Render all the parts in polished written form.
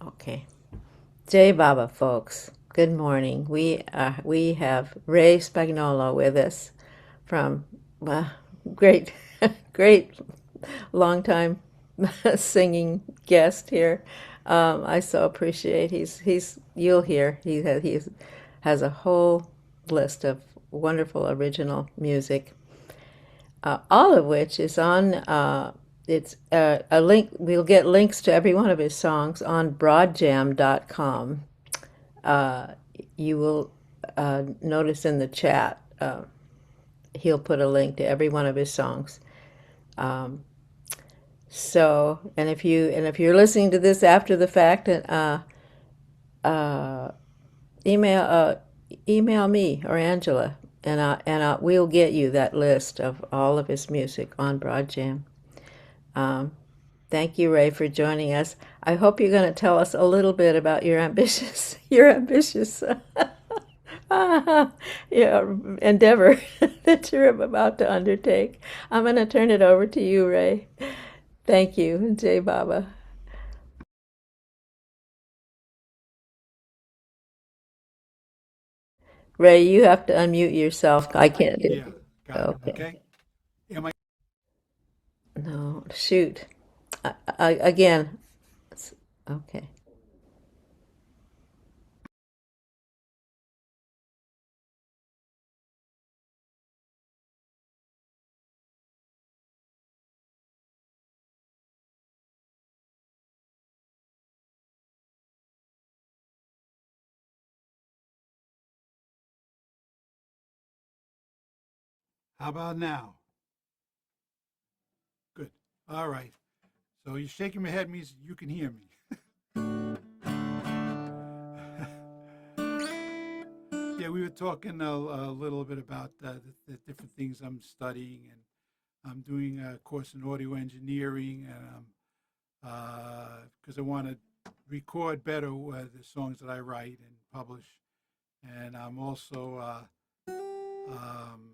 Okay. Jai Baba, folks. Good morning. We have Ray Spagnuolo with us from great, great, long time singing guest here. I so appreciate he's you'll hear he has a whole list of wonderful original music, all of which is on. It's a link. We'll get links to every one of his songs on broadjam.com. Uh, you will notice in the chat, he'll put a link to every one of his songs. Um, and if you're listening to this after the fact, uh, email email me or Angela, and we'll get you that list of all of his music on Broadjam. Um, Thank you, Ray, for joining us. I hope you're going to tell us a little bit about your ambitious yeah, endeavor that you're about to undertake. I'm going to turn it over to you, Ray. Thank you, Jay Baba. Ray, you have to unmute yourself. I can't do Yeah, it. got it. Okay. Okay. Am I? No, shoot. Again. Okay. How about now? Good. All right. So you're shaking my head means you can hear me. Yeah, we were talking a little bit about the different things I'm studying, and I'm doing a course in audio engineering, and because I want to record better the songs that I write and publish, and I'm also um,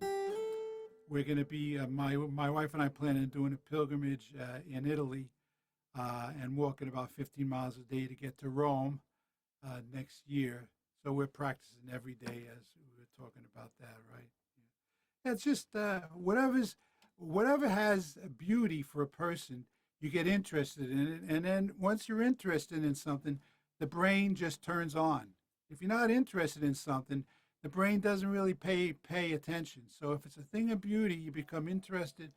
we're going to be my wife and I plan on doing a pilgrimage in Italy and walking about 15 miles a day to get to Rome next year. So we're practicing every day as we were talking about that, right? Yeah. It's just whatever has a beauty for a person, you get interested in it, and then once you're interested in something, the brain just turns on. If you're not interested in something, the brain doesn't really pay attention. So if it's a thing of beauty, you become interested.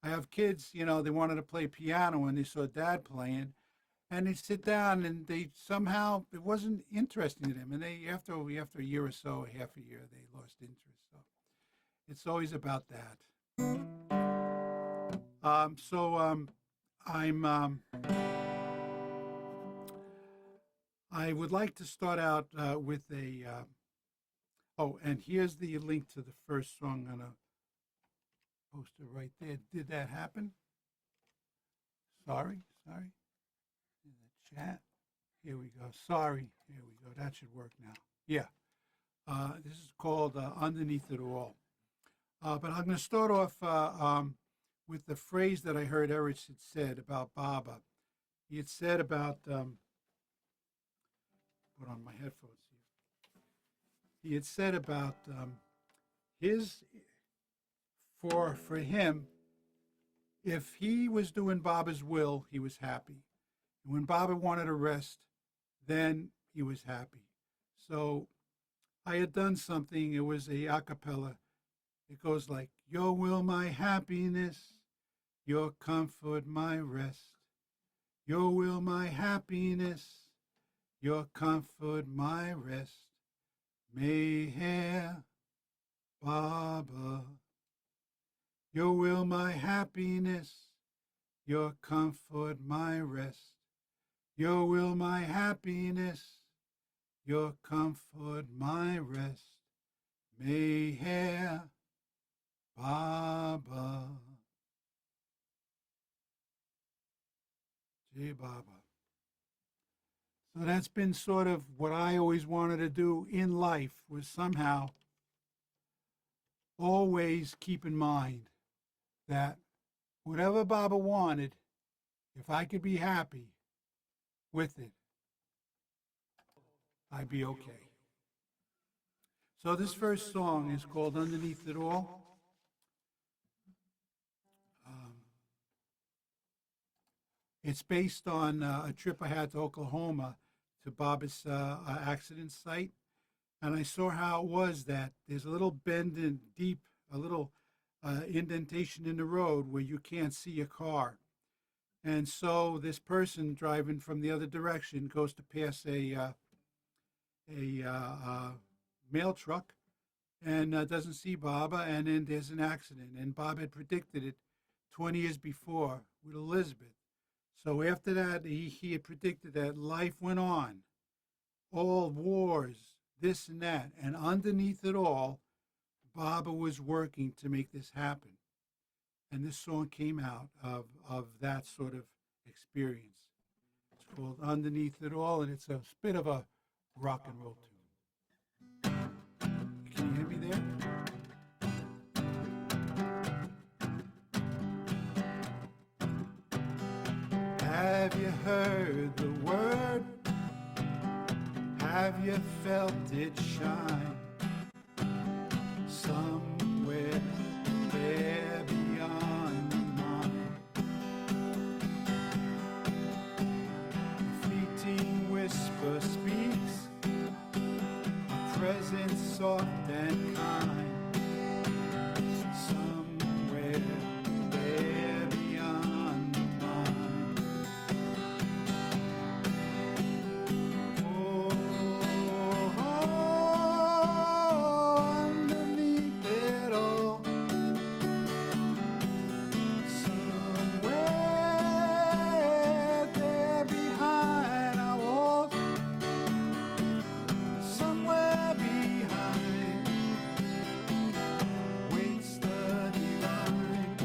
I have kids, they wanted to play piano and they saw dad playing, and they sit down and they somehow it wasn't interesting to them, and they after a year or so, half a year, they lost interest. So it's always about that. So I'm I would like to start out with a oh, and here's the link to the first song. I'm gonna post it right there. Did that happen? Sorry. In the chat. Here we go. Sorry. Here we go. That should work now. Yeah. This is called Underneath It All. But I'm going to start off with the phrase that I heard Erich had said about Baba. He had said about, put on my headphones here. He had said about his, for him, if he was doing Baba's will, he was happy. And when Baba wanted to rest, then he was happy. So I had done something, it was a cappella. It goes like, Your will, my happiness, your comfort, my rest. Your will, my happiness, your comfort, my rest. Meher Baba. Your will, my happiness, your comfort, my rest. Your will, my happiness, your comfort, my rest. Meher Baba. Jai Baba. So that's been sort of what I always wanted to do in life, was somehow always keep in mind that whatever Baba wanted, if I could be happy with it, I'd be okay. So this first song is called Underneath It All. Um, it's based on a trip I had to Oklahoma to Baba's accident site. And I saw how it was that there's a little bend in deep, a little indentation in the road where you can't see a car. And so this person driving from the other direction goes to pass a mail truck and doesn't see Baba, and then there's an accident. And Bob had predicted it 20 years before with Elizabeth. So after that, he had predicted that life went on, all wars, this and that. And underneath it all, Baba was working to make this happen. And this song came out of that sort of experience. It's called Underneath It All, and it's a bit of a rock and roll tune. Can you hear me there? Have you heard the word? Have you felt it shine? Somewhere there beyond your mind. A fleeting whisper speaks, a presence soft and kind. Somewhere there beyond your mind. Oh, underneath it all, somewhere there behind our walls, somewhere behind waits the divine,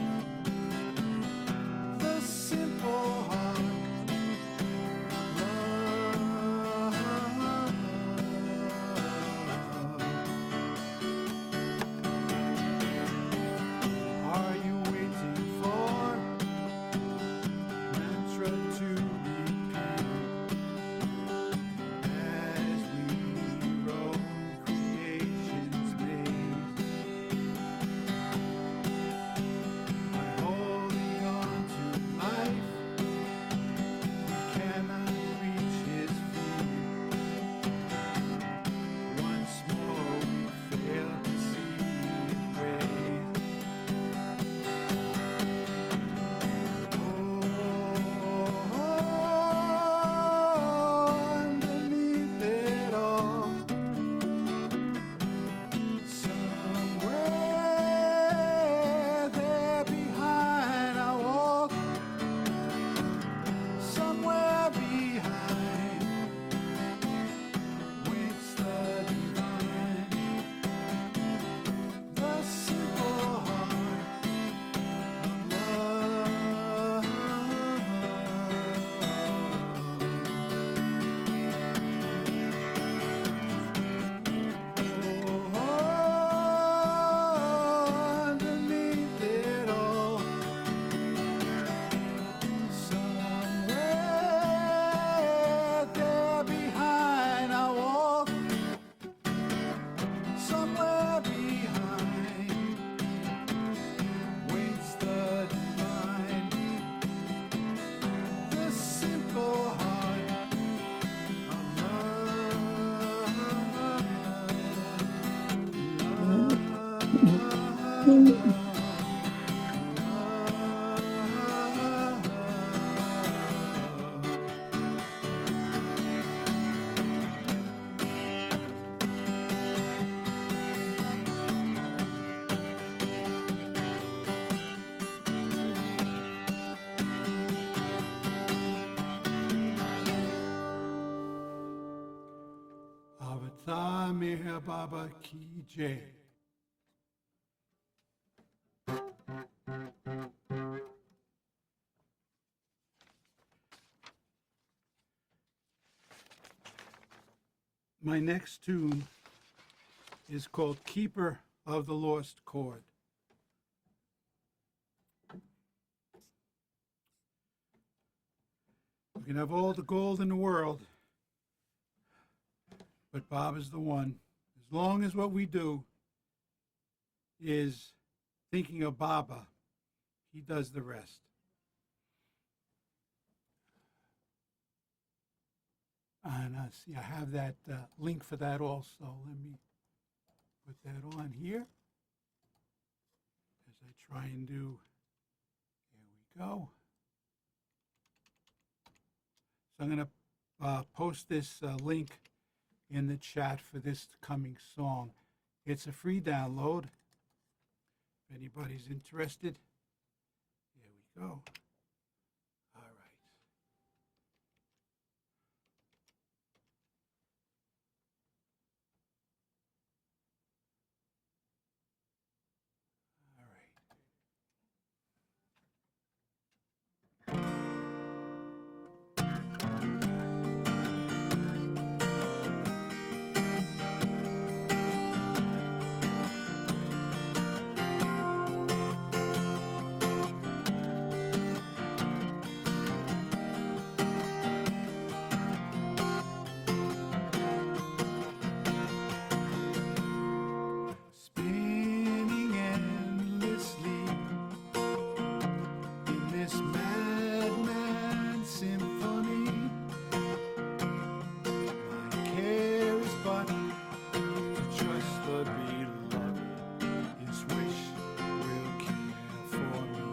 the simple heart. Are you waiting for mantra to repeat as we roll creation's maze? By holding on to life, we cannot reach his feet. Once more we fail to see his ways. Underneath it all, somewhere there behind our walls, somewhere behind waits the divine, the simple heart of love. Underneath it all, somewhere there behind our walls, somewhere behind waits the divine, the simple heart of Avatar Meher Baba Ki Jai. My next tune is called Keeper of the Lost Chord. You can have all the gold in the world, but Bob is the one. As long as what we do is thinking of Baba, he does the rest. And see, I have that link for that also. Let me put that on here as I try and do. There we go. So I'm going to post this link in the chat for this coming song. It's a free download. If anybody's interested, there we go. All right. All right. Spinning endlessly in this madman symphony. My care is but to trust the beloved. His wish will care for me.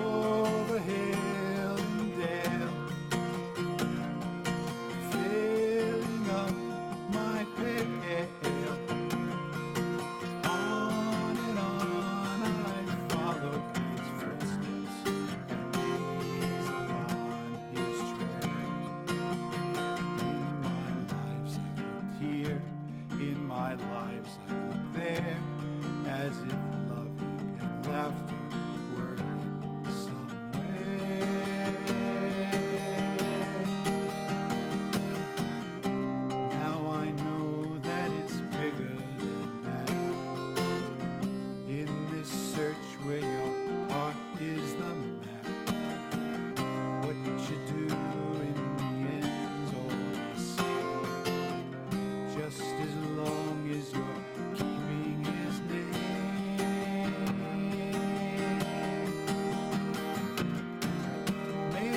Over hill and dale, filling up my pail. On and on I follow his footsteps, and he's upon his trail. In my lives I looked there, as if loving and laughter were in somewhere. Now I know that it's bigger than that. In this search where your heart is the map, what you do in the end's all the same. Just as long as you're keeping his name. May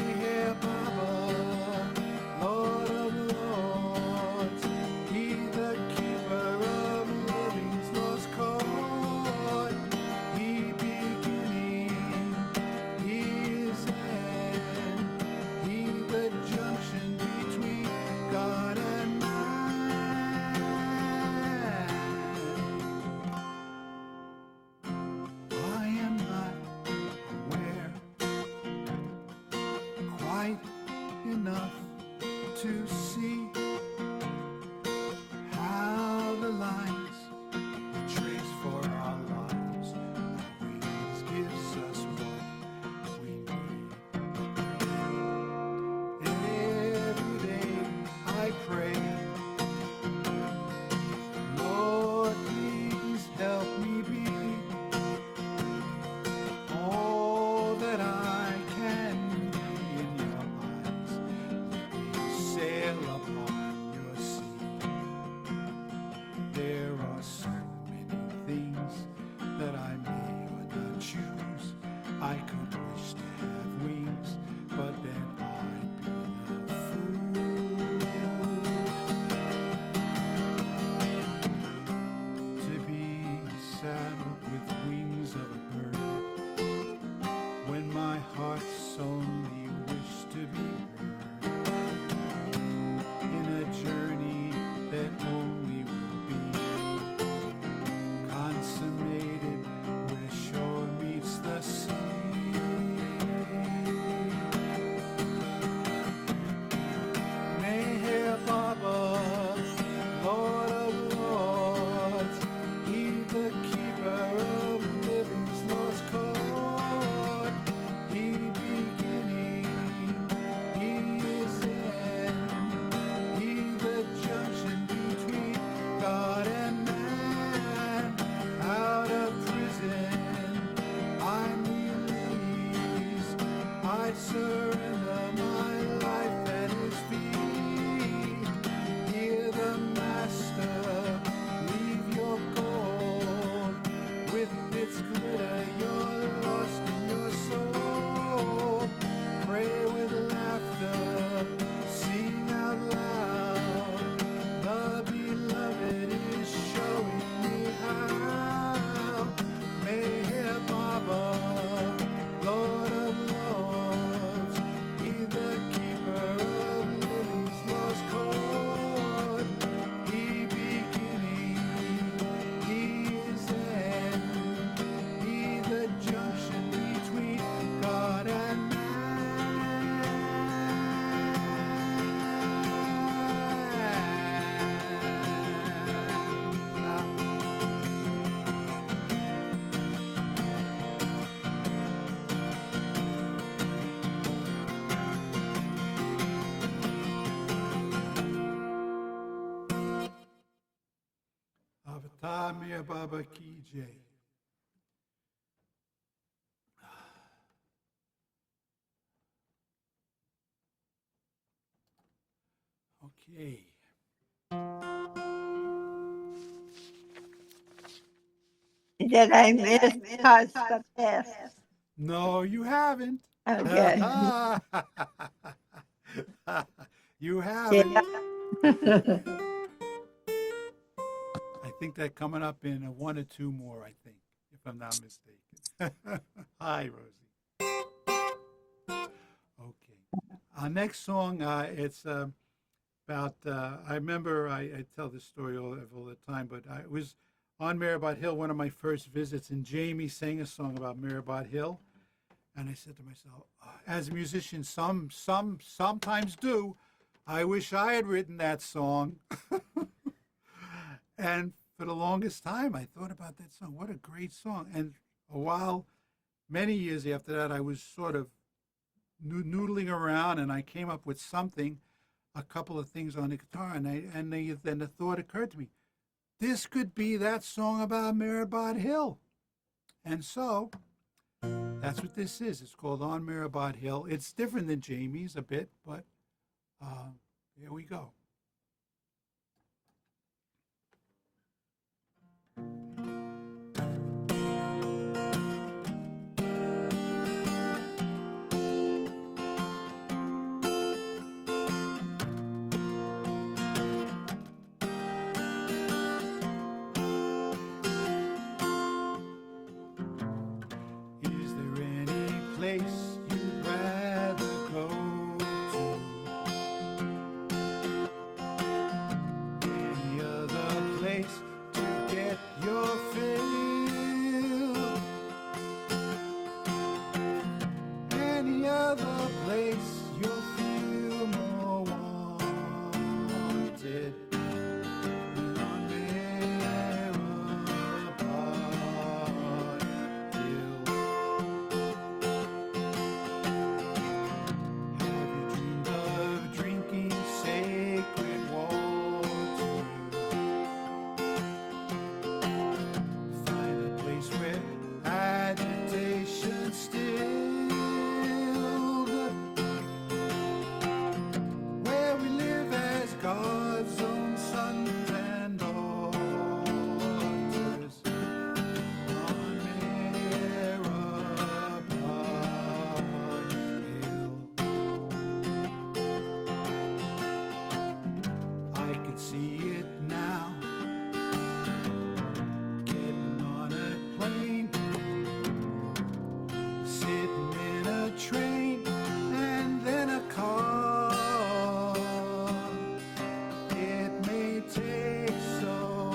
Baba, Lord of Lords, he the keeper of living's lost cause. He beginning, he is end, he the junction between God and man. I am not aware quite enough to see how the lines we trace for our lives always gives us what we need. Every day I pray, Lord, please help me be all that I can be in your eyes. Let me sail upon your sea. There are so many things that I may or not choose. I could wish to have wings, but then I'd be a fool to be saddled with wings of a bird, when my heart's only wish to be heard in a journey that only will be consummated where shore meets the sea. May Baba, Lord of Lords, he the keeper of living's lost cause. He beginning, he is end, he the junction between God and man. Out of prison I'm released, I surrender my life at his feet. Ta Mir Baba Ki Jai. Okay. Did I miss parts of this? No, you haven't. Okay. You haven't. Yeah. I think they're coming up in one or two more, I think, if I'm not mistaken. Hi, Rosie. Okay. Our next song, it's about, I remember I tell this story all the time, but I was on Maribot Hill, one of my first visits, and Jamie sang a song about Maribot Hill. And I said to myself, as a musician, sometimes do. I wish I had written that song. And for the longest time, I thought about that song. What a great song! And a while, many years after that, I was sort of noodling around, and I came up with something, a couple of things on the guitar, then the thought occurred to me: this could be that song about Maribot Hill. And so that's what this is. It's called On Maribot Hill. It's different than Jamie's a bit, but here we go. Is there any place you'd rather go to? Any other place to get your fill? Any other place you'll feel more wanted than on Maribot Hill? Have you dreamed of drinking sacred water? Find a place where agitation stilled, where we live as God's own sons and daughters on Maribot Hill. I could see it now, getting on a plane, sitting in a train, and then a car. It may take so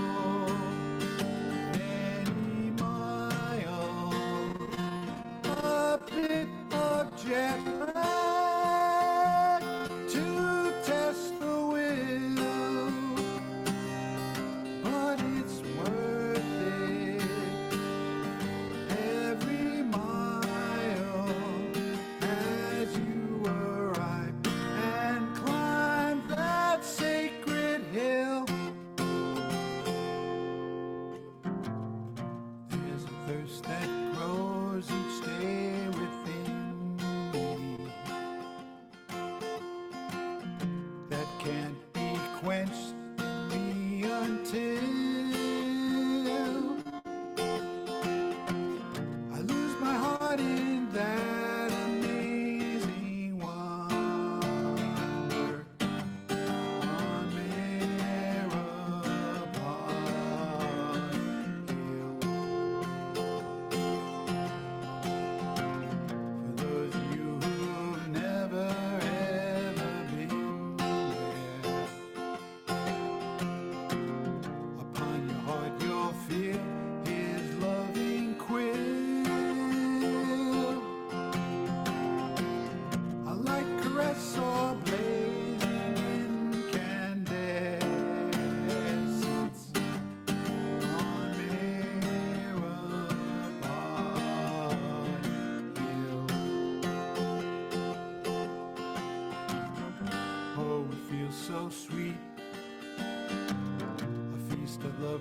many miles, a bit of jet lag to test the will, but it's worth it every mile.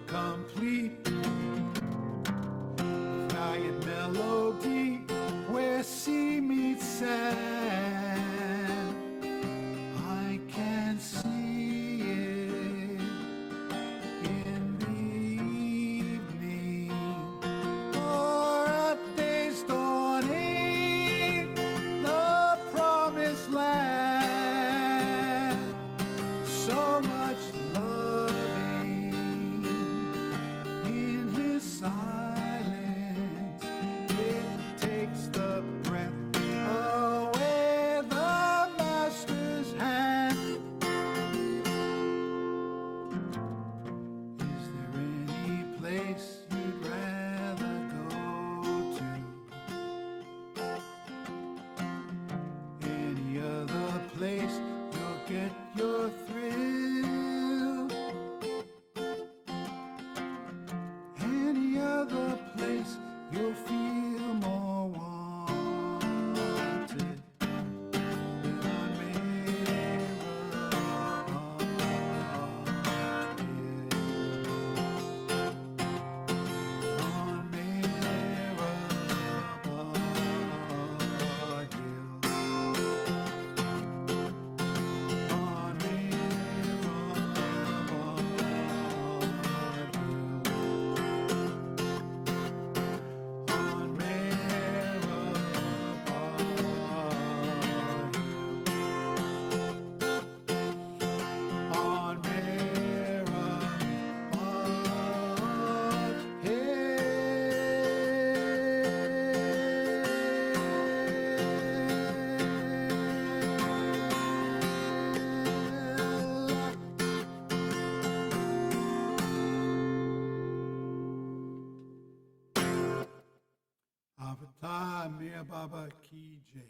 complete. Valiant melody where sea meets sand. I can see it in the evening, or a day's dawning, the promised land. So much loving in his silence, it takes the breath away, the master's hand. Is there any place you'd rather go to? Any other place you'll get your thrill? Any other place you'll feel more wanted than on Avatar Mir Baba Ki Jai.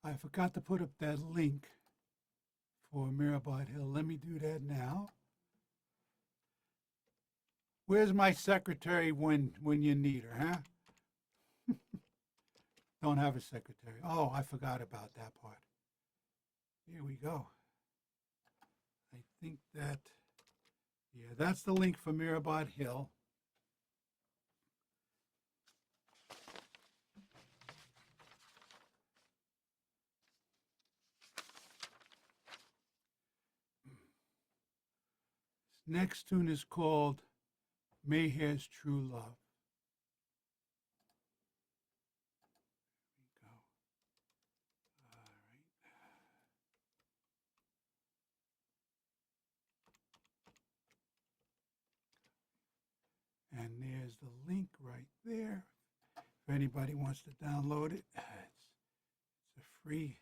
I forgot to put up that link for Mirabad Hill. Let me do that now. Where's my secretary when you need her, huh? Don't have a secretary. Oh, I forgot about that part. Here we go. I think that, yeah, that's the link for Mirabad Hill. This next tune is called Mayhair's True Love. Here we go. All right. And there's the link right there. If anybody wants to download it, it's a free.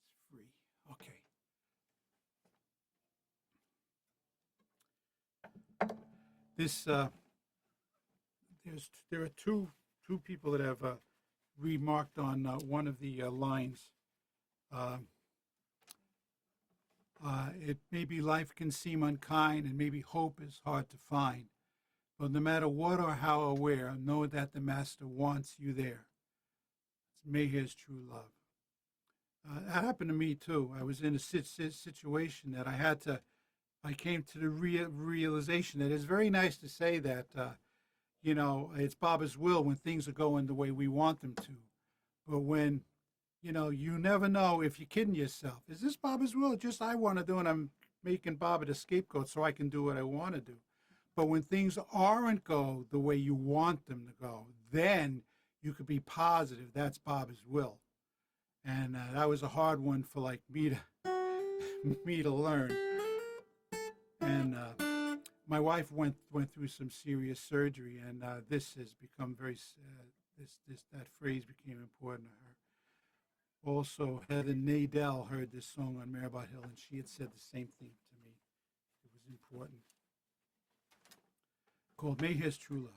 It's free. Okay. This there are two people that have remarked on one of the lines. It maybe life can seem unkind, and maybe hope is hard to find. But no matter what or how or where, know that the Master wants you there. It's Mayhair's True Love. That happened to me too. I was in a situation that I came to the realization that it's very nice to say that, it's Baba's will when things are going the way we want them to. But when, you never know if you're kidding yourself. Is this Baba's will? Just I want to do, and I'm making Baba the scapegoat so I can do what I want to do. But when things aren't go the way you want them to go, then you could be positive that's Baba's will. And that was a hard one for me to learn. And my wife went through some serious surgery, and this has become very that phrase became important to her. Also, Heather Nadell heard this song on Maribot Hill, and she had said the same thing to me. It was important. Called Mayhair's True Love.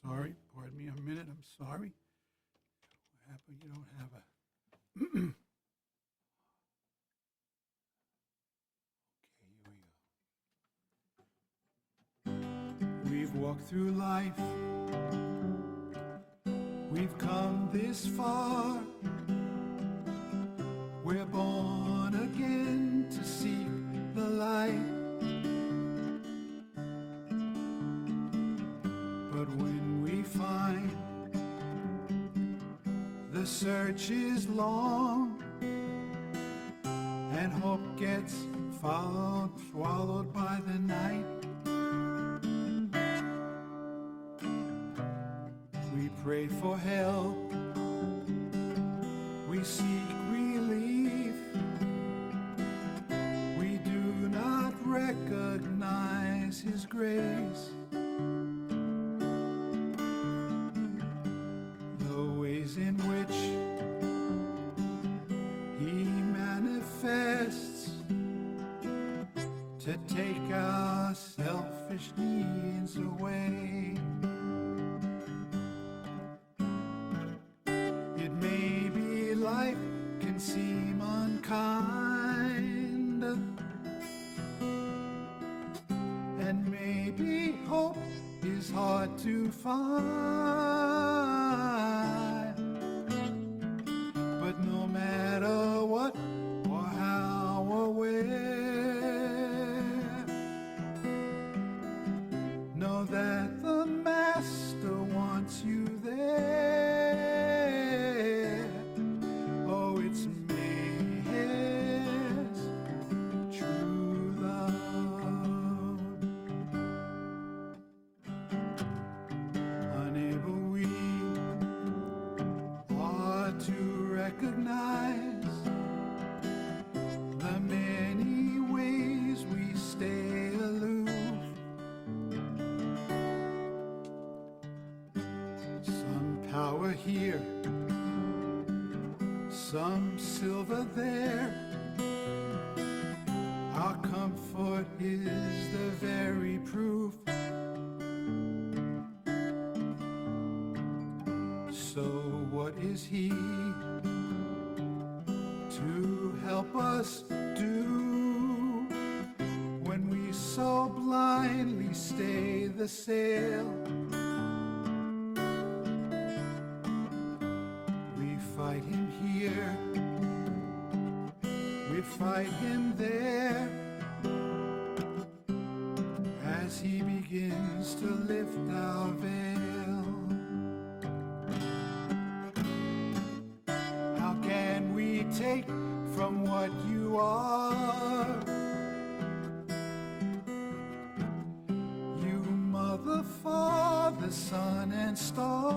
Sorry, pardon me a minute, I'm sorry. What happened? You don't have a... walk through life, we've come this far. We're born again to seek the light. But when we find the search is long and hope gets swallowed by the night, we pray for help, we seek relief. We do not recognize His grace. The ways in which He manifests to take our selfish needs away. It may be life can seem unkind, and maybe hope is hard to find. But no matter what or how or where, know that the Master wants you there. Oh, it's His true love. Unable we are to recognize the many ways we stay aloof. Some power here, some silver there. Our comfort is the very proof. So what is He to help us do when we so blindly stay the sail? We fight Him here, we fight Him there, as He begins to lift our veil. How can we take from what you are? You Mother, Father, Son, and Star.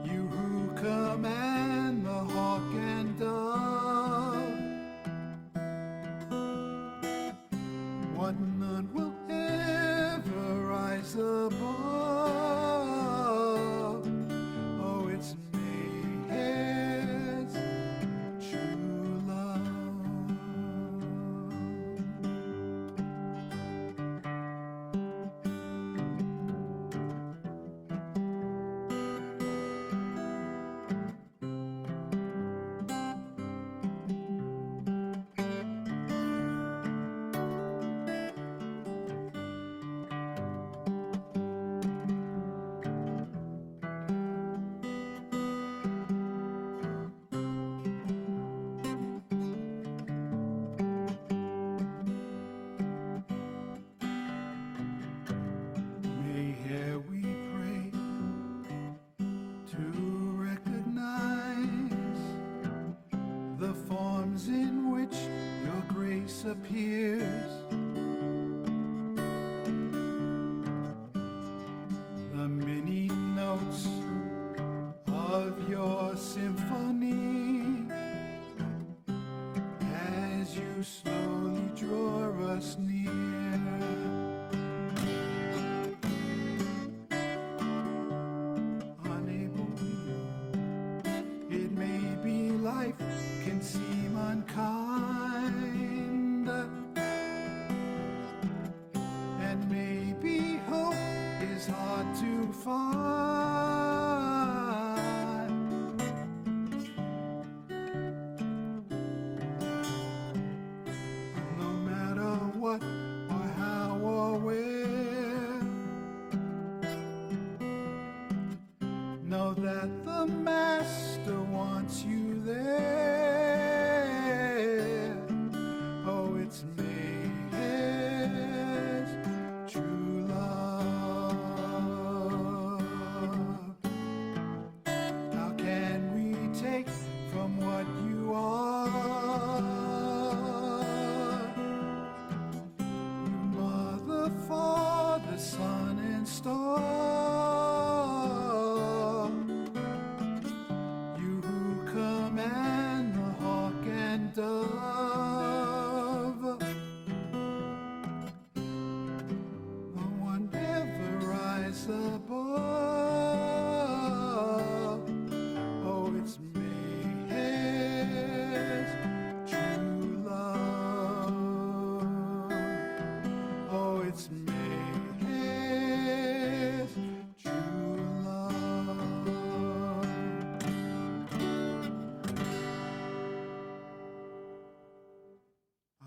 You who command the hawk and dove. What none will ever rise above. Oh, it's His true love. May here we pray to recognize the forms in which your grace appears, the many notes of your symphony, as you slowly draw us near. It may be life can seem unkind, and maybe hope is hard to find. No matter what above. Oh, it's May's true love. Oh, it's May's true love.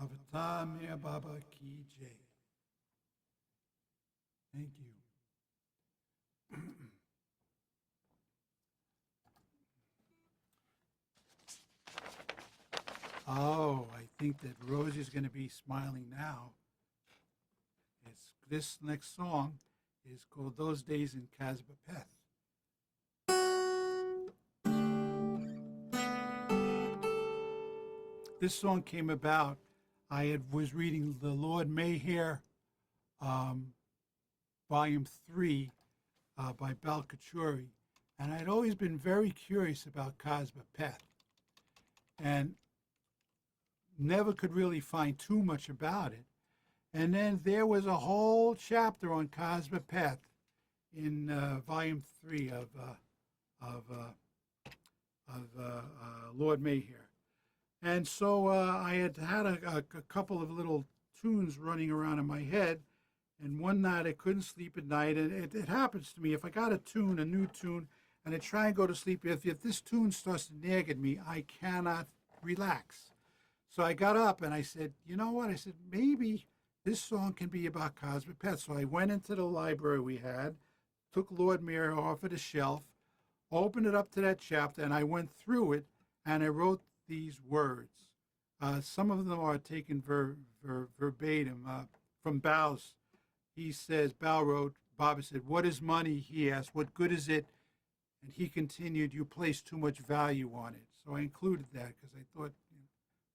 Avatar Mea Baba Ki Jai. Thank you. Oh, I think that Rosie's going to be smiling now. This next song is called Those Days in Casbah-Peth. This song came about, was reading the Lord Mayhare, Volume 3 by Balkachuri, and I'd always been very curious about Casbah-Peth, and never could really find too much about it. And then there was a whole chapter on Casbah-Peth in Volume 3 of Lord Mayhare. And so I had a couple of little tunes running around in my head, and one night I couldn't sleep at night. And it happens to me, if I got a new tune, and I try and go to sleep, if this tune starts to nag at me, I cannot relax. So I got up and I said, you know what? I said, maybe this song can be about Casbah-Peth. So I went into the library we had, took Lord Mayhare off of the shelf, opened it up to that chapter, and I went through it, and I wrote these words. Some of them are taken verbatim from Bow's. He says, Bow wrote, Baba said, what is money? He asked, what good is it? And he continued, you place too much value on it. So I included that because I thought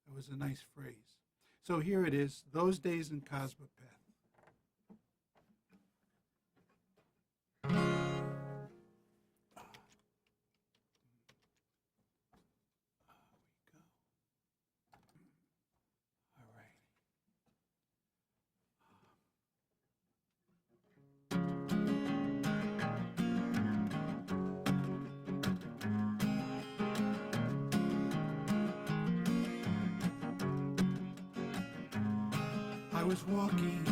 that was a nice phrase. So here it is, Those Days in Casbah-Peth. I was walking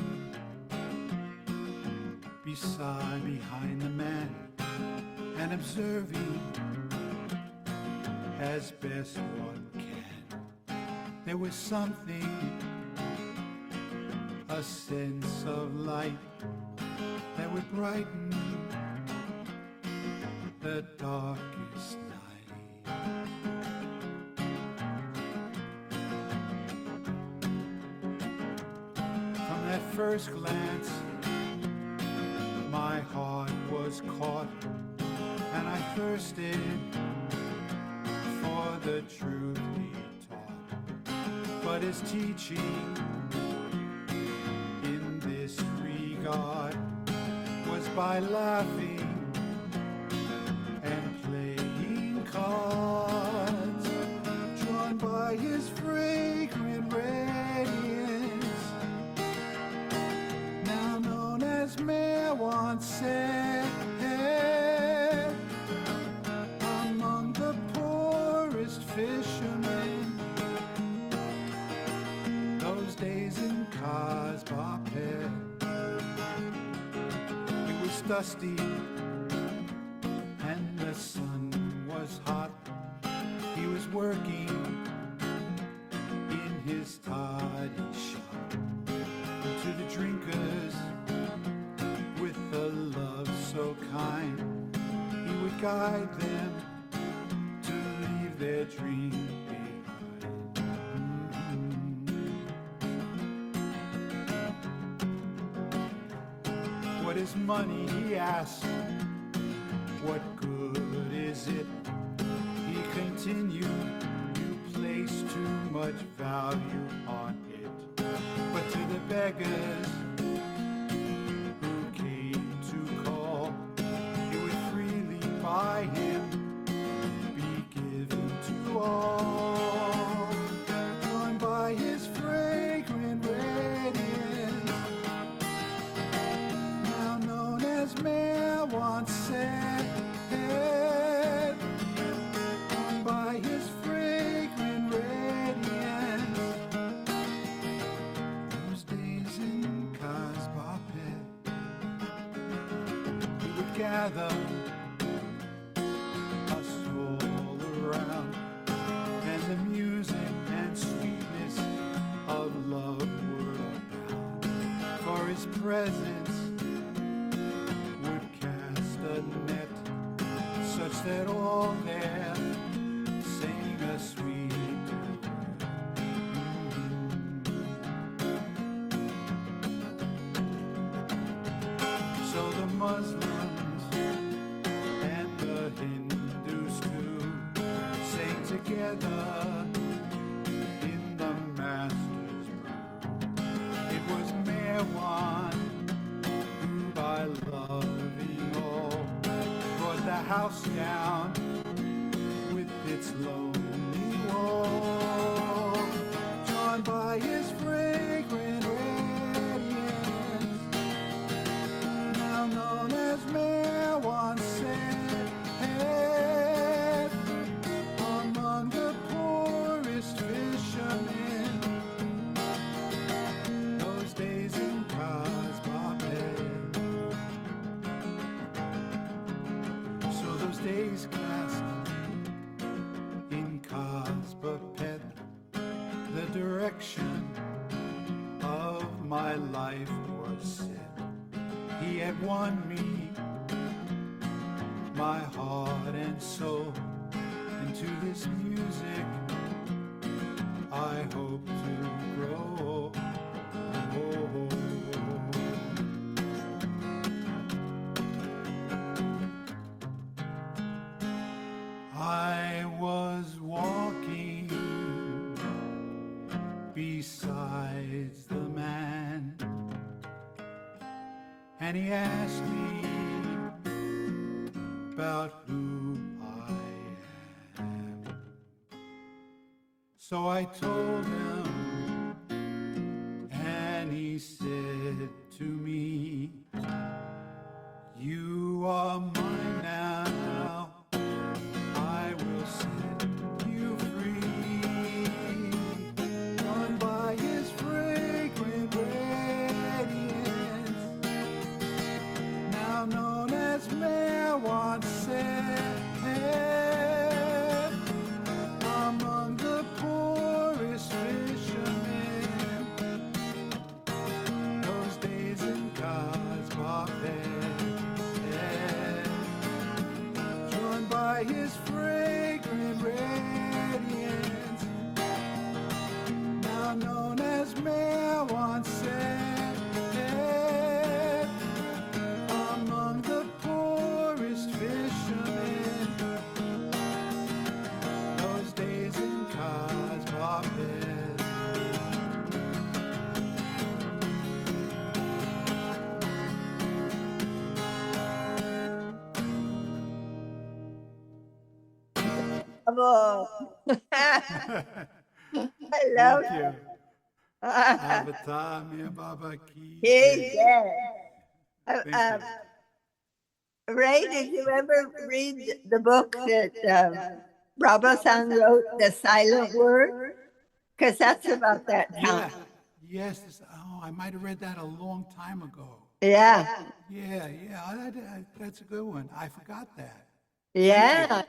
behind the man and observing as best one can. There was something, a sense of light that would brighten the darkest night. At first glance, my heart was caught, and I thirsted for the truth he taught. But his teaching in this regard was by laughing and playing cards, drawn by his fragrant radiance. As Mayor once said, among the poorest fishermen, those days in Casbah-Peth. It was dusty and the sun was hot. He was working in his toddy shop. To the drinkers, with a love so kind, he would guide them to leave their dream behind. What is money? He asked. What good is it? He continued. You place too much value on it. But to the beggars by him be given to all, drawn by his fragrant radiance, now known as man. gather us all around, and the music and sweetness of love were abound. For his presence would cast a net such that all there sang a sweet So the Muslims and the Hindus too sang together in the Master's brew. It was Mewan who, by loving all, brought the house down with its lonely wall, drawn by his fragrant radiance, now known as Mewan said, among the poorest fishermen, those days in Cosmoped. So those days passed in Cosmoped, the direction of my life was set. He had won me, my heart and soul, and to this music I hope to grow. I was walking besides the man, and he asked me about who I am. So I told him, and he said to me, you are mine now, I will set you free. Drawn by his fragrant radiance, now known as Mewan said, among the poorest fishermen, those days in God's drawn by his fragrant radiance, now known as Mewan said, among the poorest fishermen, those days in Cosmoped. Bravo. I love Thank you. it. Avatar, Mia Baba Ki. He did. Thank you. Ray, did you ever read the book that Bravo-san wrote, The Silent Word? Because that's about that Yeah. time. Yes. I might have read that a long time ago. Yeah. Yeah. That's a good one. I forgot that. Yeah.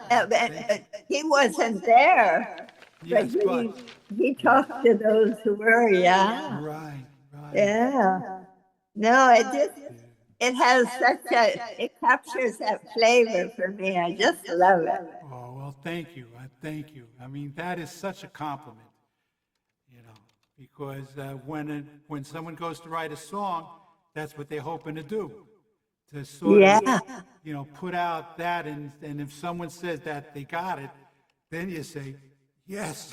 He wasn't there, but Yes, but he talked to those who were, yeah. right. Yeah. No, it has it captures that flavor for me. I just love it. Oh well, thank you. Thank you. I mean, that is such a compliment, because when someone goes to write a song, that's what they're hoping to do, to sort of, Yeah. put out that, and if someone says that they got it, then you say yes.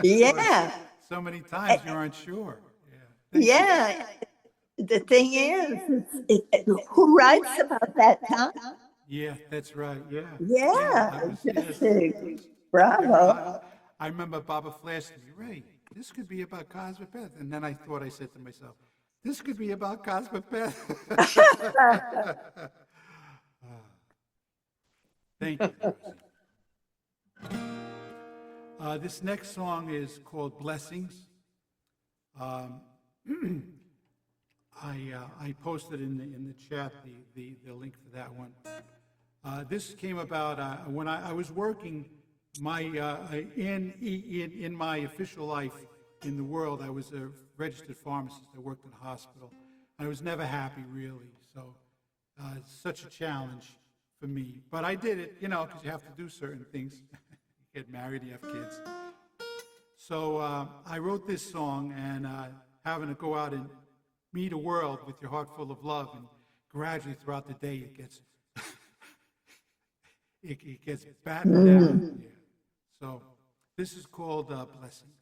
Yeah. So many times you aren't sure. Yeah. The thing is, who writes about that time? Yeah, that's right. Yeah. Yeah. Yes. Bravo. I remember Baba flashed me, Ray, this could be about Cosmic Beth. And then I thought, I said to myself, this could be about Cosmic Beth. Thank you, Rosie. This next song is called Blessings. I posted in the chat the link for that one. This came about when I was working my in my official life in the world. I was a registered pharmacist. I worked in a hospital. I was never happy, really. So it's such a challenge for me. But I did it, because you have to do certain things. You get married, you have kids. So I wrote this song, and having to go out and meet a world with your heart full of love, and gradually throughout the day it gets it gets battened down. Yeah. So this is called Blessings.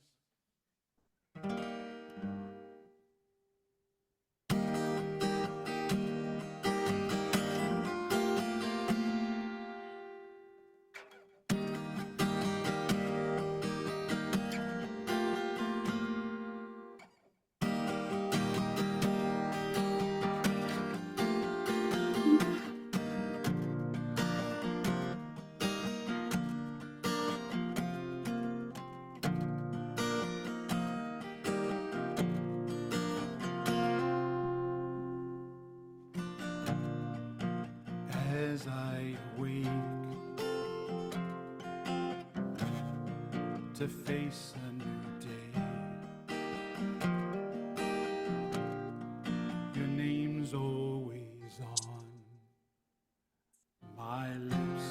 As I wake to face a new day, your name's always on my lips.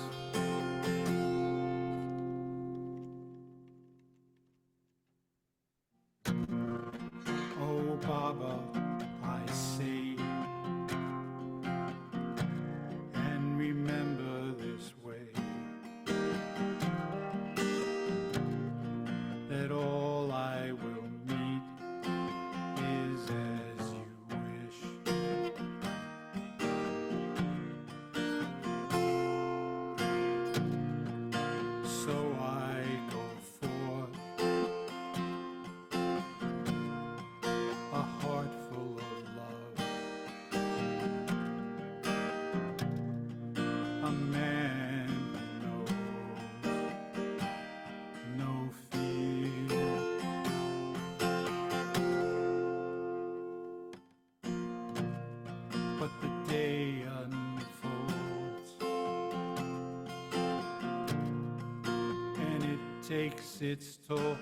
Oh, Baba, I say, and remember this way, that all I will meet is as you wish. So I go forth, a heart full of love, a man who knows no fear. But the day unfolds, and it takes its toll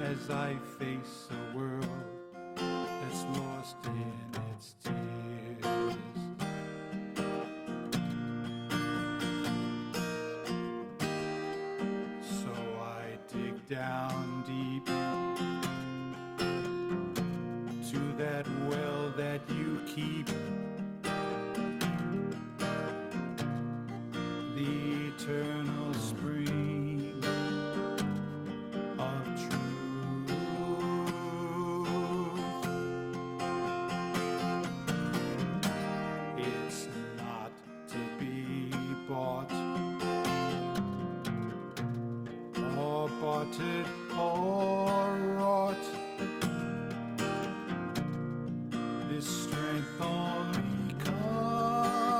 as I face a world that's lost in its tears. So I dig down deep to that well that you keep, the eternal spring of truth. It's not to be bought or bartered or wrought. This strength only comes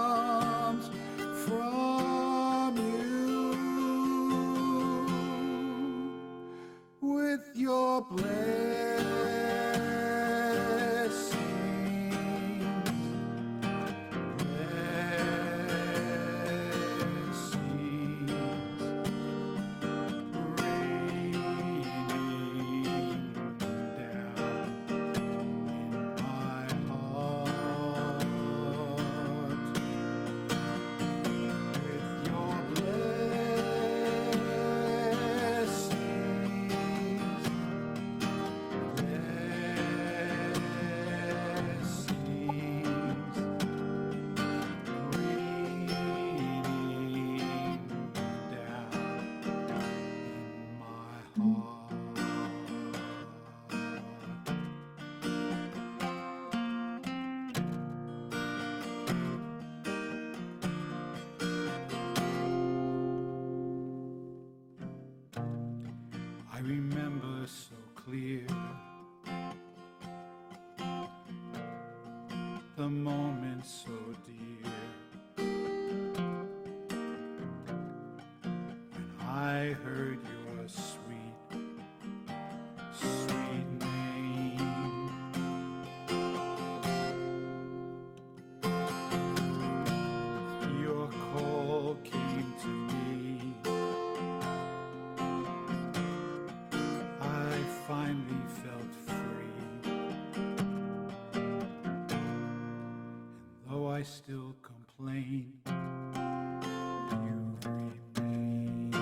from you. With your blessings, I remember so clear the moment so dear when I heard your sweet, sweet name. still complain. You remain.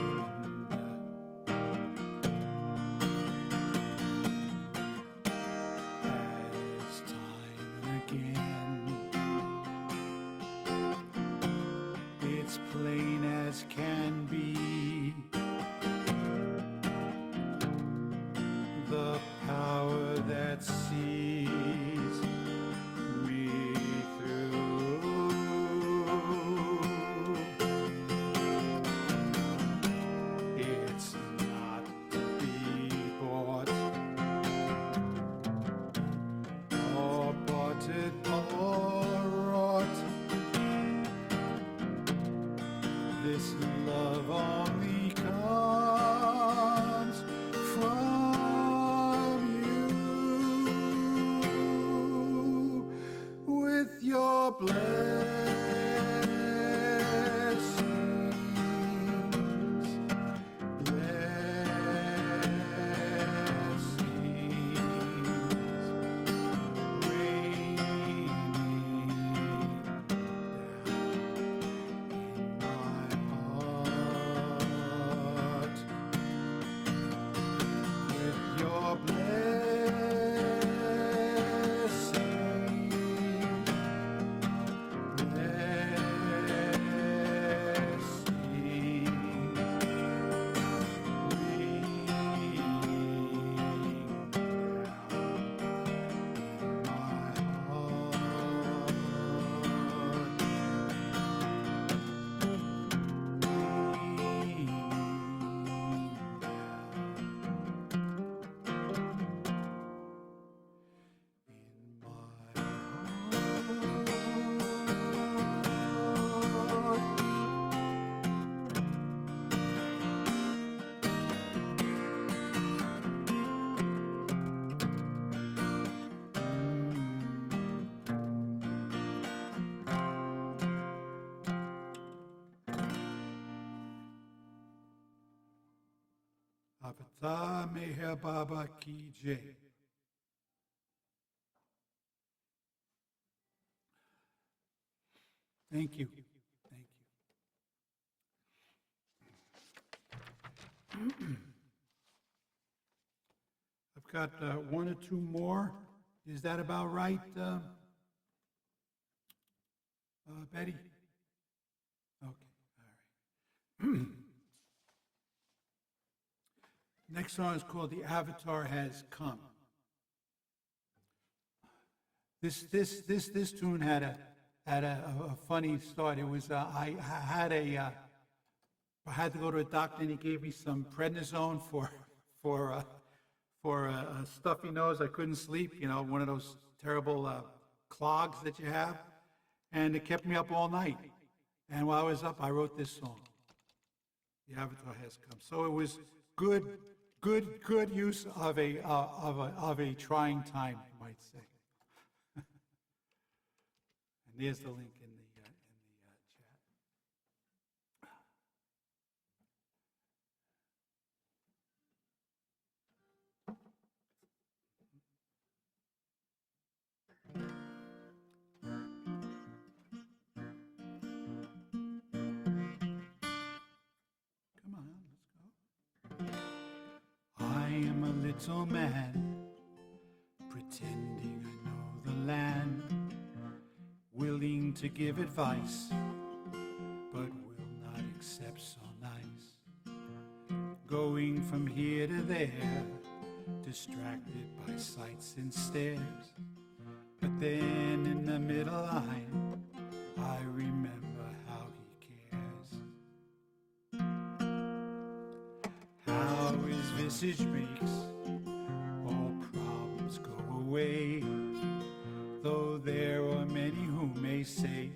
As time again, it's plain as can be. The power that sees me through. It's not to be bought or boughted or wrought. This love only comes from you. With your blessings, raining down in my heart. With your Avata Meher Baba Ki Jai. Thank you. Thank you. I've got one or two more. Is that about right, Betty? Okay, all right. Next song is called "The Avatar Has Come." This tune had a funny start. It was I had to go to a doctor and he gave me some prednisone for a stuffy nose. I couldn't sleep. You know, one of those terrible clogs that you have, and it kept me up all night. And while I was up, I wrote this song. The Avatar Has Come. So it was good use of a trying time, you might say. And there's the link in the chat. Come on, let's go. I am a little man, pretending I know the land, willing to give advice, but will not accept so nice. Going from here to there, distracted by sights and stares. But then in the middle line, I remember how he cares. How his visage makes all problems go away. Though there are many who may say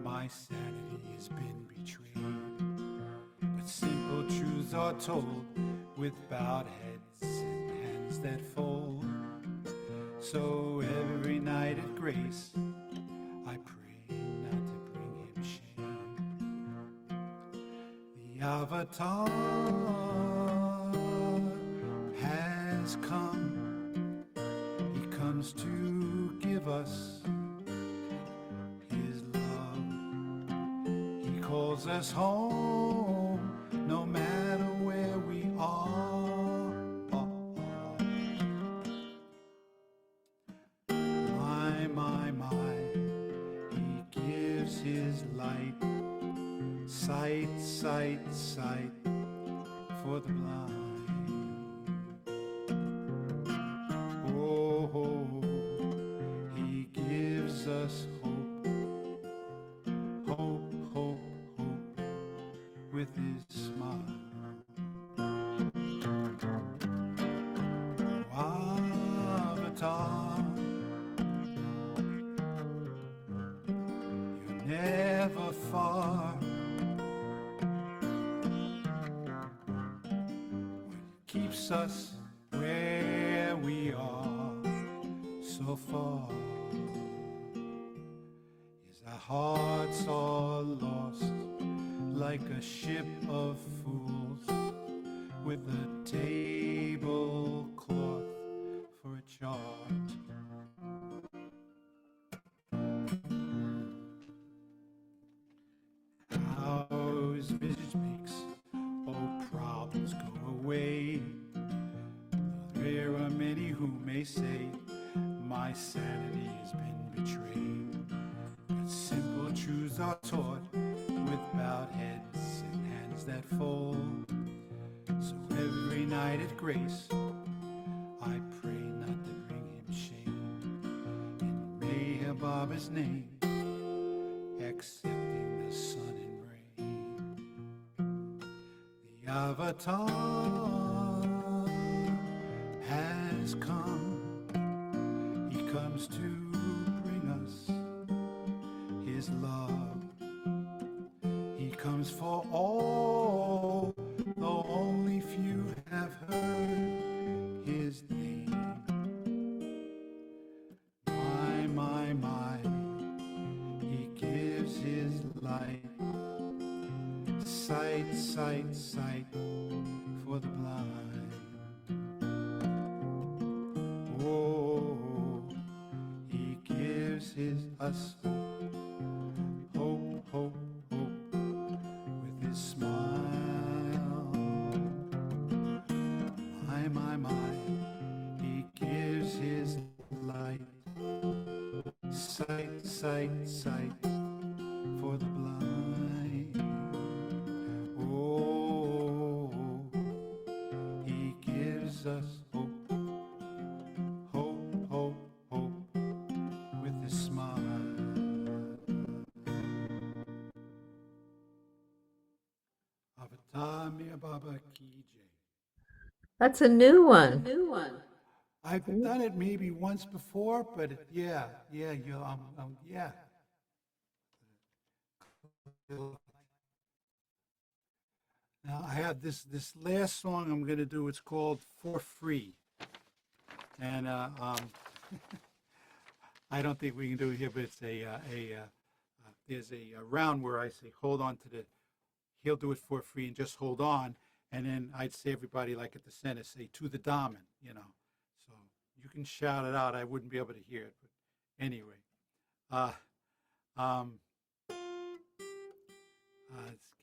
my sanity has been betrayed. But simple truths are told with bowed heads and hands that fold. So every night at grace, I pray not to bring him shame. The Avatar has come. He comes to give us his calls us home, no matter where we are. My, he gives his light, sight, sight, sight for the blind. Oh, he gives us hope, hope, hope, hope with his smile. Avatar, you're never far. What keeps us where we are so far is our hearts all lost, like a ship of fools with a tablecloth for a charge. How's visage makes all problems go away. There are many who may say my sanity has been betrayed, but simple truths are taught with bowed heads and hands that fold. So every night at grace I pray not to bring him shame, in May Baba's name, accepting the sun and rain. The Avatar has come, he comes to bring us his love. He comes for all, though only few have heard his name. My, he gives his light, sight, sight, sight for the blind. Oh, he gives us hope, hope, hope with his smile. My, he gives his light, sight, sight, sight for the blind. Oh, he gives us hope, hope, hope, hope with his smile. Avatar Mir Baba Ki Jai. That's a new one. I've done it maybe once before, but yeah, yeah. Now I have this last song I'm going to do. It's called "For Free," and I don't think we can do it here, but it's there's a round where I say hold on to the. He'll do it for free and just hold on, and then I'd say everybody like at the center say to the diamond, So you can shout it out. I wouldn't be able to hear it, but anyway. Let's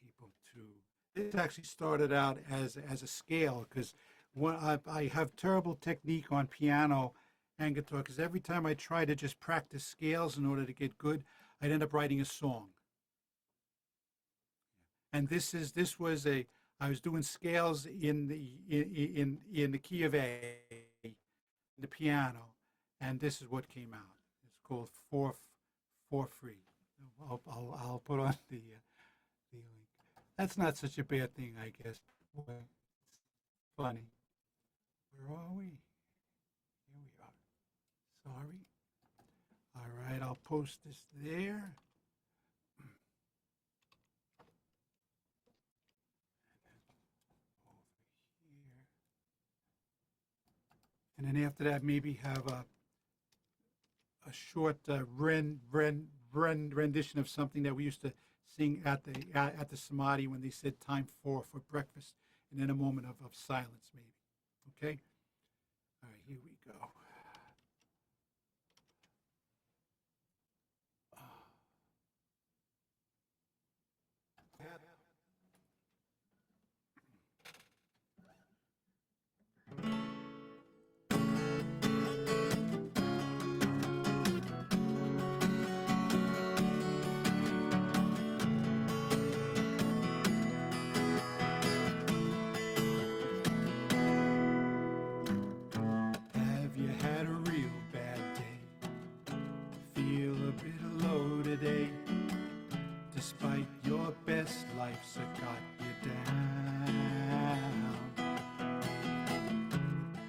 keep on two. This actually started out as a scale because I have terrible technique on piano and guitar because every time I try to just practice scales in order to get good, I'd end up writing a song. And this was I was doing scales in the key of A, the piano, and this is what came out. It's called For Free. I'll put on the link. That's not such a bad thing, I guess. It's funny. Where are we? Here we are. Sorry. All right, I'll post this there. And then after that, maybe have a short rendition of something that we used to sing at the Samadhi when they said time for breakfast, and then a moment of silence, maybe. Okay? All right, here we go. bit low today. Despite your best, life's got you down.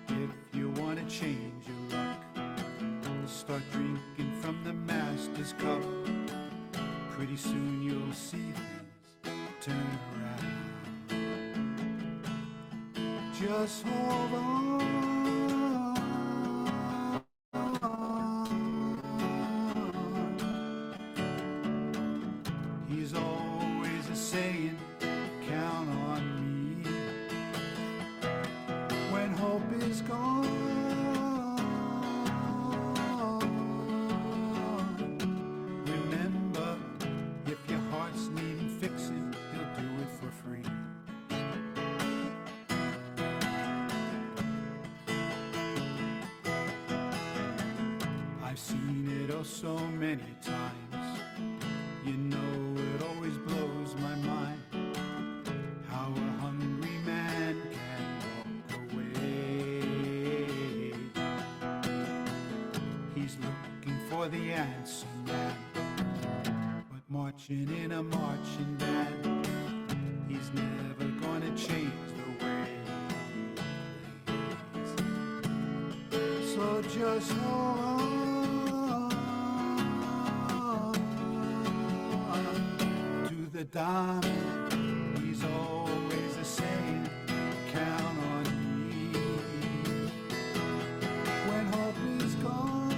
If you want to change your luck, start drinking from the master's cup. Pretty soon you'll see things turn around. Just hold on. He's always a saying, count on me. When hope is gone, remember, if your heart's needing fixing, he'll do it for free. I've seen it oh so many times. You know it always blows my mind how a hungry man can walk away. He's looking for the answer man, but marching in a marching band, he's never gonna change the way he is. So just hold on. The diamond, he's always the same, count on me. When hope is gone,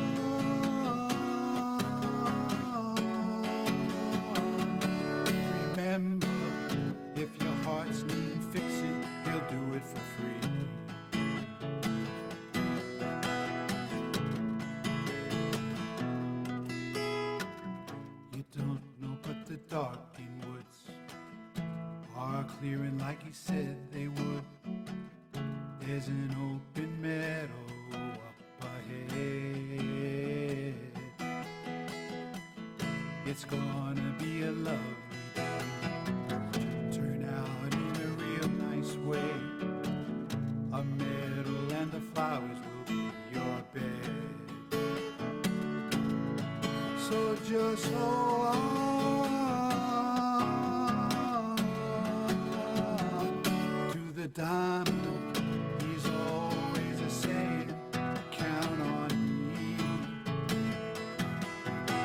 remember, if your heart's needing fixing, he'll do it for free. You don't know but the dark are clearing like he said they would. There's an open meadow up ahead. It's gonna be a lovely day, turn out in a real nice way. A meadow and the flowers will be your bed. So just hold on the diamond, he's always the same, count on me.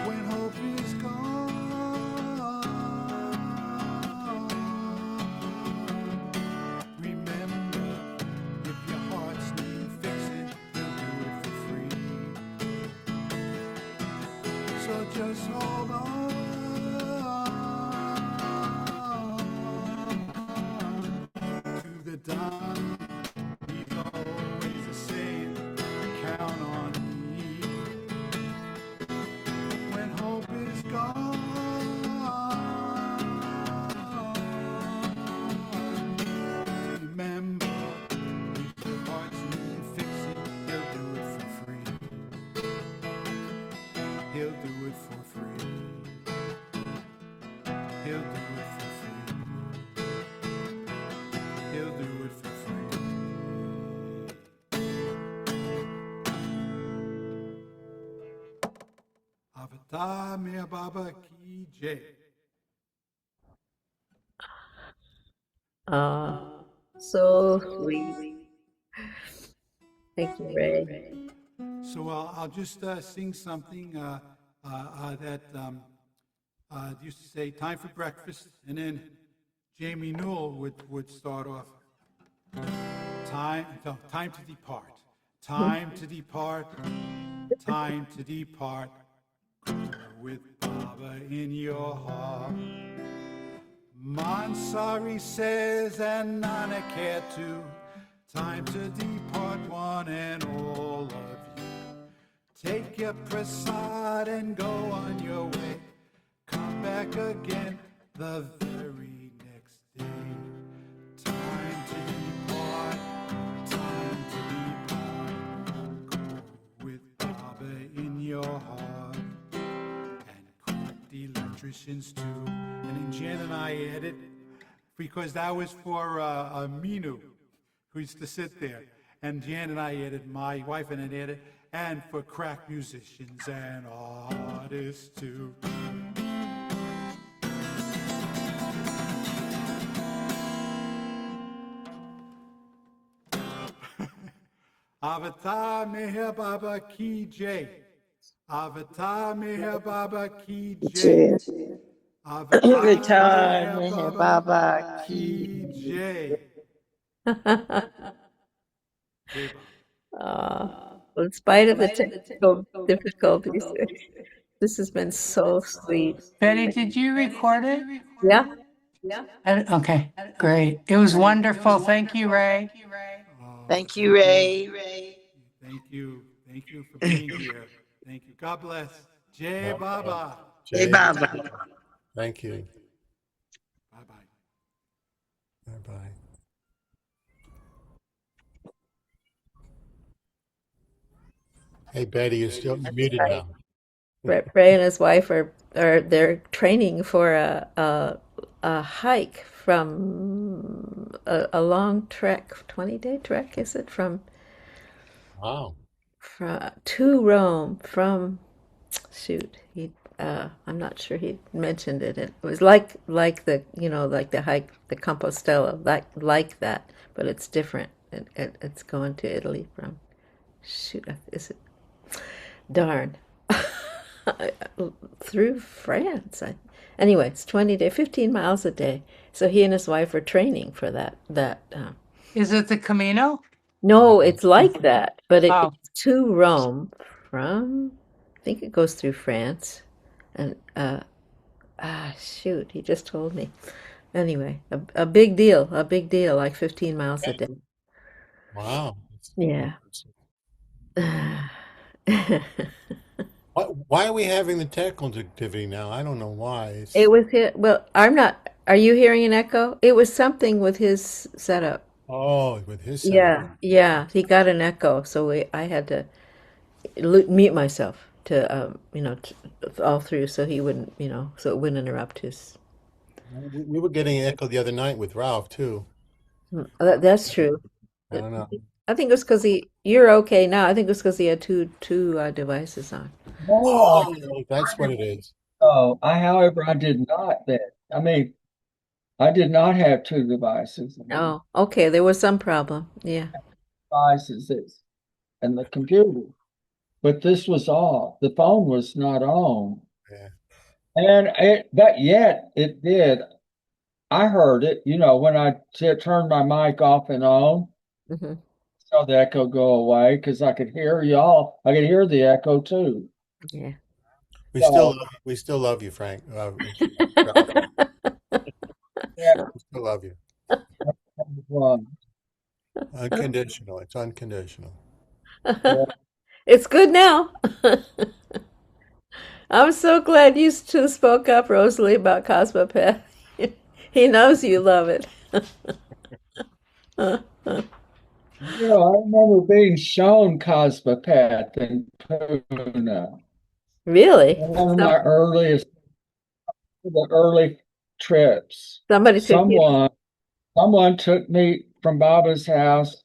When hope is gone, remember, if your heart's needing fixing, he'll do it for free. So just hold on. The dawn, he's always the same, count on me. When hope is gone, remember, if your heart's needing fixing, he'll do it for free. He'll do it for free. He'll do it for free. He'll do it for free. Avatar Meher Baba Ki Jai. So sweet. Thank you, Ray. So I'll just sing something that used to say, time for breakfast, and then Jamie Newell would start off, time to depart, time to depart, time to depart, go with Baba in your heart. Mansari says, and Nana care too, time to depart, one and all of you. Take your prasad and go on your way. Come back again the very next day. Time to depart, time to depart. Go with Baba in your heart. And court the electricians too. And then Jen and I added, because that was for Minu, who used to sit there. And Jan and I added, my wife and I added, and for crack musicians and audience. artist too. Avatar Meher Baba Ki Jai. Avatar Meher Baba Ki Jai. Avatar Meher Retirement here, Baba Baba Key. Ki Jai. Jai Baba. In spite of the technical difficulties, this has been so sweet. Betty, did you record it? Yeah. Okay, great. It was wonderful. Thank you, Ray. Oh, Thank you, Ray. Thank you. Thank you for being here. Thank you. God bless. Jai Baba. Hey, Jay, Baba. thank you. Bye bye. Bye bye. Hey, Betty, you're muted Right. now. Ray and his wife are they're training for a hike from a long trek, 20-day trek, is it Wow. from to Rome from shoot he I'm not sure he mentioned it. It was like the like the hike the Compostela like that, but it's different. It's going to Italy from shoot is it darn through France. Anyway, it's 20 day, 15 miles a day. So he and his wife are training for that. Is it the Camino? No, it's like that, but Oh, it's to Rome from, I think it goes through France. And, shoot, he just told me. Anyway, a big deal, like 15 miles a day. Wow. Yeah. Why are we having the technical activity now? I don't know why. It was his, well, I'm not, are you hearing an echo? It was something with his setup. With his setup. Yeah, yeah, he got an echo, so I had to mute myself to, all through, so he wouldn't, so it wouldn't interrupt his. We were getting an echo the other night with Ralph too. That's true. I don't know. I think it was because you're okay now. I think it was because he had two devices on. No, Oh, that's what it is. however, I did not that. I mean, I did not have two devices. Oh, okay, there was some problem. Yeah. Devices is and the computer, but this was off. The phone was not on, Yeah. but yet it did. I heard it. When I turned my mic off and on, Hmm. so the echo go away because I could hear y'all. I could hear the echo too. Yeah. So We still love you, Frank. Ralph, yeah, we still love you. um, Unconditional. It's unconditional. yeah, It's good now. I'm so glad you two spoke up, Rosalie, about Cosmopath. He knows you love it. I remember being shown Cosmopath in Puna. Really? One of my early trips. Somebody took you. Someone took me from Baba's house.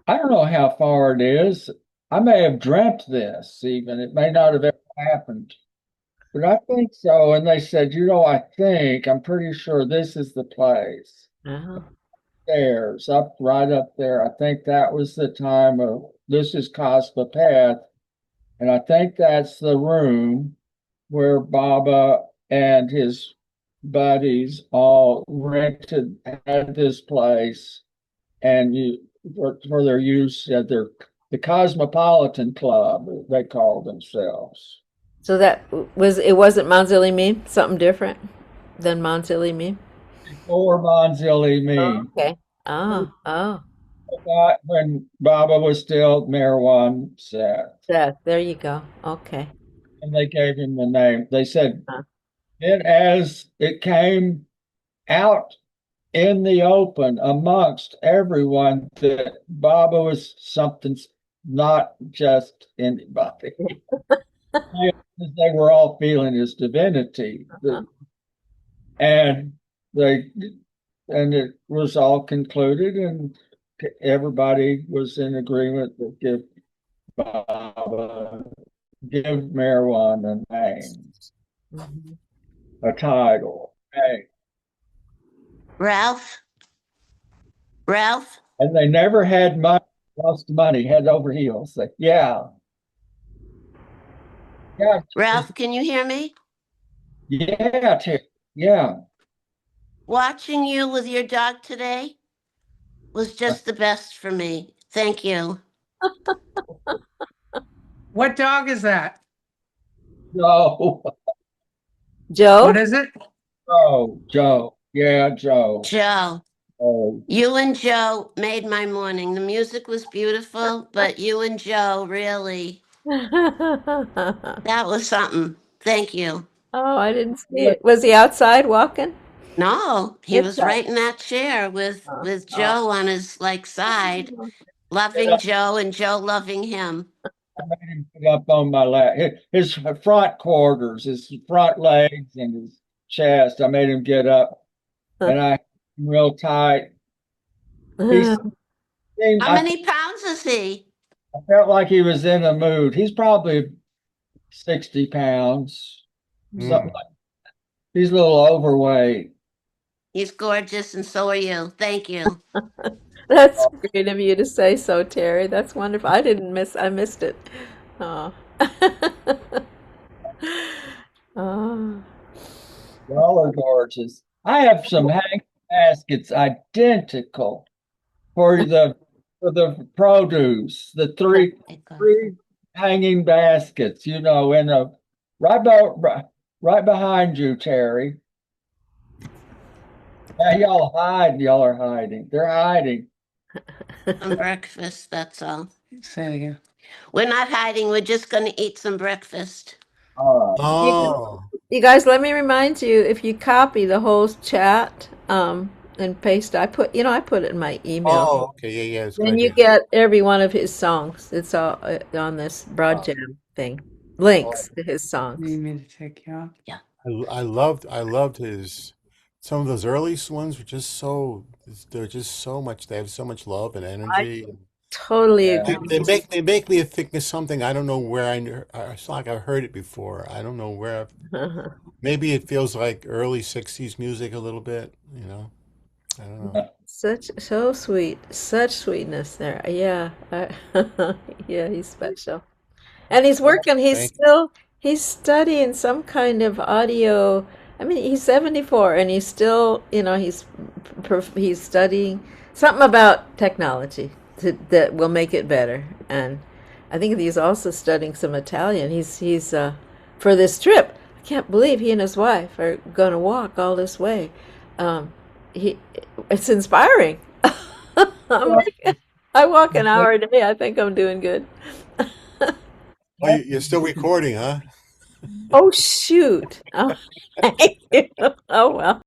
I don't know how far it is. I may have dreamt this even. It may not have ever happened. But I think so. And they said, I'm pretty sure this is the place. Oh. Stairs right up there. I think that was the time of this is Cosmopath. And I think that's the room where Baba and his buddies all had this place, and for their use at the Cosmopolitan Club, they called themselves. So it wasn't Manzili something different than Manzili. Before Manzili Oh, Me, okay. Oh. when Baba was still Marwan Seth, There you go. Okay. and they gave him the name. They said, Uh, and as it came out in the open amongst everyone that Baba was something, not just anybody. They were all feeling his divinity. uh-huh. And they and it was all concluded, and everybody was in agreement to give Baba give marijuana a name, Mhm. a title. Hey, Ralph, Ralph, and they never had money, lost money, head over heels. Like, yeah, yeah, Ralph, can you hear me? yeah, yeah. Watching you with your dog today was just the best for me. Thank you. What dog is that? Joe, What Joe? is it? Joe, yeah, Joe. Joe, Oh, you and Joe made my morning. The music was beautiful, but you and Joe really, Oh, that was something. Thank you. I didn't see it. Was he outside walking? No, he was Inside. right in that chair Oh, with oh. Joe on his like side, loving Joe and Joe loving him. I made him get up on my lap. His front quarters, his front legs, and his chest. I made him get up, and I held him real tight. He seemed. How many pounds is he? I felt like he was in a mood. He's probably 60 pounds, something Mm. like. He's a little overweight. He's gorgeous, and so are you. Thank you. That's great of you to say so, Terry. That's wonderful. I missed it. Oh. Oh. Y'all are gorgeous. I have some hanging baskets identical for the produce. The three hanging baskets, in a right right behind you, Terry. Yeah, y'all are hiding. They're hiding. Some breakfast, that's all. Say it again. We're not hiding. We're just going to eat some breakfast. You, Oh, you guys, let me remind you, if you copy the whole chat, and paste, I put it in my email. oh, okay, yeah, yeah, it's a good Then you idea. get every one of his songs. It's all on this Broad Uh, Jam thing. oh, Links to his Need songs. me to take you off? Yeah. I loved his. Some of those early ones were just so. They're just so much. They have so much love and I energy. totally Yeah. agree. They make me think of something I don't know where it's not like I've heard it before. I don't know where. Maybe it feels like early '60s music a little bit. I don't know. So sweet, such sweetness there. Yeah, yeah, he's special. And he's working, Thank you. he's studying some kind of audio. I mean, he's 74 and he's still, he's studying something about technology that will make it better. And I think he's also studying some Italian. He's for this trip. I can't believe he and his wife are going to walk all this way. Um, he, it's inspiring. I'm like, I walk an hour a day. I think I'm doing good. Oh, you're still recording, huh? Oh, shoot. Oh, thank you. Oh, well.